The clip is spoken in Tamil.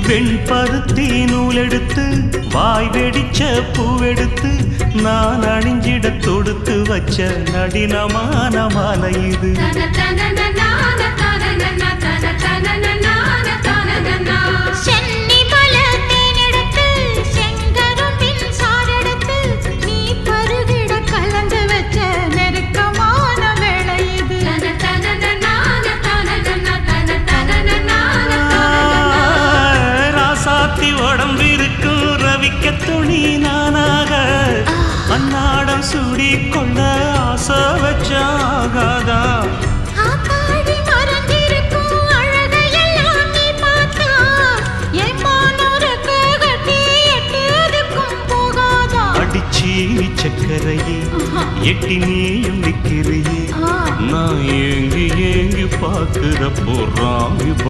வெண்பருத்தி நூலெடுத்து வாய் வெடிச்ச பூவெடுத்து நான் அணிஞ்சிட தொடுத்து வச்ச நடினமான மாலை இது. உடம்பிருக்கும் ரவிக்க துணி நானாக அன்னாடம் சூடி கொண்ட ஆசை வச்சாகாதா. அடிச்சி சக்கரையே எட்டி நீயும் நிற்கிறையே நான் ஏங்கி ஏங்கி பார்க்கிற போறாங்க.